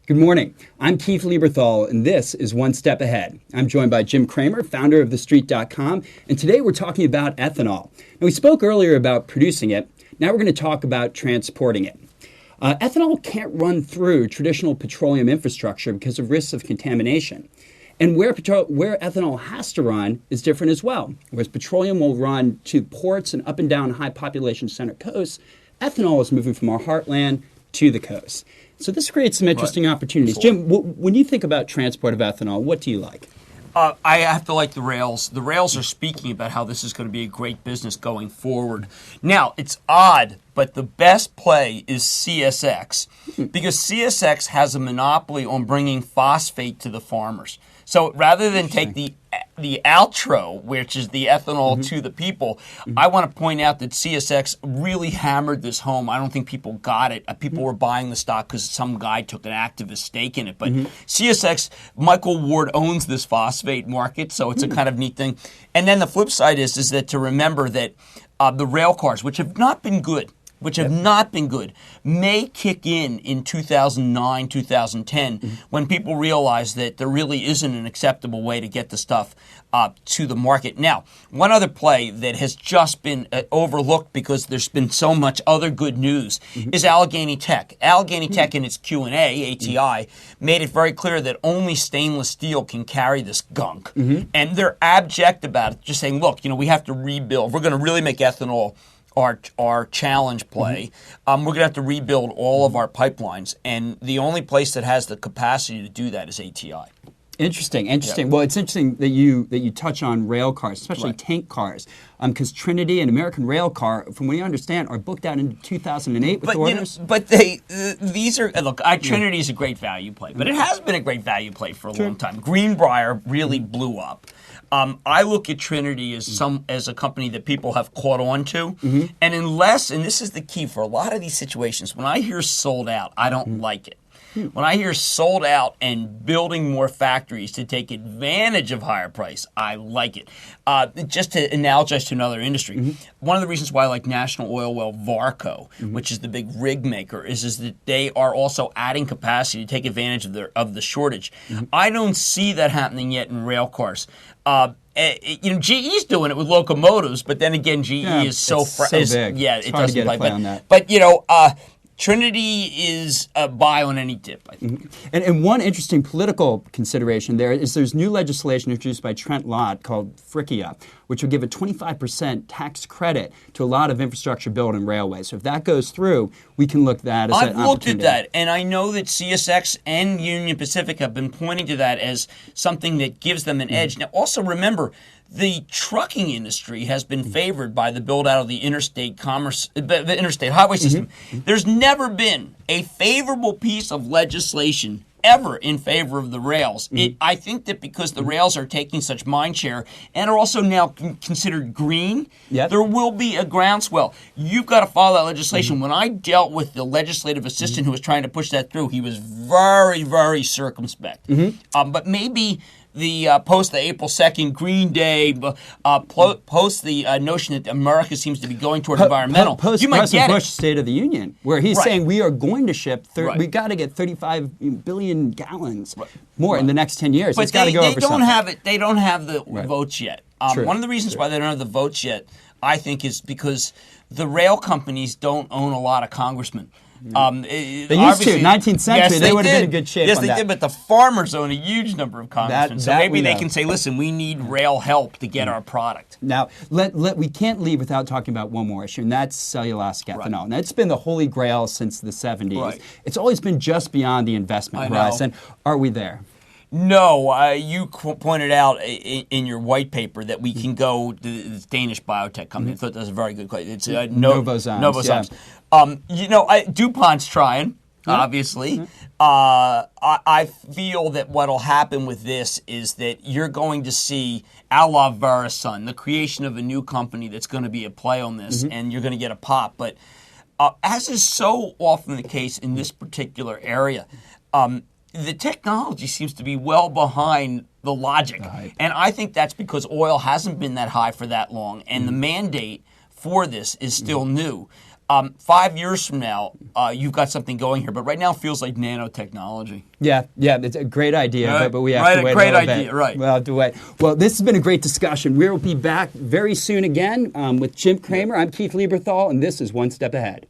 Good morning. I'm Keith Lieberthal, and this is One Step Ahead. I'm joined by Jim Cramer, founder of TheStreet.com, and today we're talking about ethanol. Now, we spoke earlier about producing it. Now we're going to talk about transporting it. Ethanol can't run through traditional petroleum infrastructure because of risks of contamination. And where ethanol has to run is different as well. Whereas petroleum will run to ports and up and down high population center coasts, ethanol is moving from our heartland to the coast. So this creates some interesting opportunities. Jim, when you think about transport of ethanol, what do you like? I have to like the rails. The rails are speaking about how this is going to be a great business going forward. Now, it's odd, but the best play is CSX because CSX has a monopoly on bringing phosphate to the farmers. So rather than take the outro, which is the ethanol to the people, I want to point out that CSX really hammered this home. I don't think people got it. People were buying the stock because some guy took an activist stake in it. But CSX, Michael Ward owns this phosphate market, so it's a kind of neat thing. And then the flip side is that to remember that the rail cars, which have not been good, may kick in 2009, 2010, when people realize that there really isn't an acceptable way to get the stuff to the market. Now, one other play that has just been overlooked because there's been so much other good news is Allegheny Tech. Allegheny Tech in its Q&A, ATI, made it very clear that only stainless steel can carry this gunk. And they're abject about it, just saying, look, we have to rebuild. We're going to really make ethanol our challenge play. We're going to have to rebuild all of our pipelines, and the only place that has the capacity to do that is ATI. Interesting. Yep. Well, it's interesting that you touch on rail cars, especially tank cars, because Trinity and American Rail Car, from what you understand, are booked out into 2008 with orders. Trinity is a great value play, but it has been a great value play for a long time. Greenbrier really blew up. I look at Trinity as a company that people have caught on to, and and this is the key for a lot of these situations, when I hear sold out, I don't like it. When I hear sold out and building more factories to take advantage of higher price, I like it. Just to analogize to another industry, one of the reasons why I like National Oil Well Varco, which is the big rig maker, is that they are also adding capacity to take advantage of the shortage. I don't see that happening yet in rail cars. GE's doing it with locomotives, but then again, GE is so big. Yeah, it's it hard doesn't to get play. A play on that. But Trinity is a buy on any dip, I think. And one interesting political consideration there's new legislation introduced by Trent Lott called FRICIA, which will give a 25% tax credit to a lot of infrastructure built in railways. So if that goes through, we can look at that as an opportunity. I've looked at that, and I know that CSX and Union Pacific have been pointing to that as something that gives them an edge. Now, also remember, the trucking industry has been favored by the build-out of the interstate highway system. There's never been a favorable piece of legislation ever in favor of the rails. I think that because the rails are taking such mind share and are also now considered green, there will be a groundswell. You've got to follow that legislation. When I dealt with the legislative assistant who was trying to push that through, he was very, very circumspect. But maybe the post the April 2nd Green Day, post the notion that America seems to be going toward environmental. Post President Bush State of the Union, where he's saying we are going to ship, we got to get 35 billion gallons more in the next 10 years. But it's got to go over something. They don't have the votes yet. One of the reasons why they don't have the votes yet, I think, is because the rail companies don't own a lot of congressmen. They used to. 19th century, they would have been in good shape. Yes, they did, but the farmers own a huge number of congressmen. So maybe they can say, listen, we need rail help to get our product. Now, we can't leave without talking about one more issue, and that's cellulosic ethanol. And that's been the holy grail since the 70s. It's always been just beyond the investment horizon. Are we there? No, you pointed out in your white paper that we can go to the Danish biotech company. I thought that was a very good question. It's Novozymes. DuPont's trying, obviously. I feel that what will happen with this is that you're going to see a la Verisun, the creation of a new company that's going to be a play on this, and you're going to get a pop. But as is so often the case in this particular area, the technology seems to be well behind the logic. And I think that's because oil hasn't been that high for that long, and the mandate for this is still new. 5 years from now, you've got something going here. But right now, it feels like nanotechnology. Yeah, it's a great idea, Right. but we have to wait Great a little idea, bit. right. We'll have to wait. Well, this has been a great discussion. We'll be back very soon again with Jim Cramer. I'm Keith Lieberthal, and this is One Step Ahead.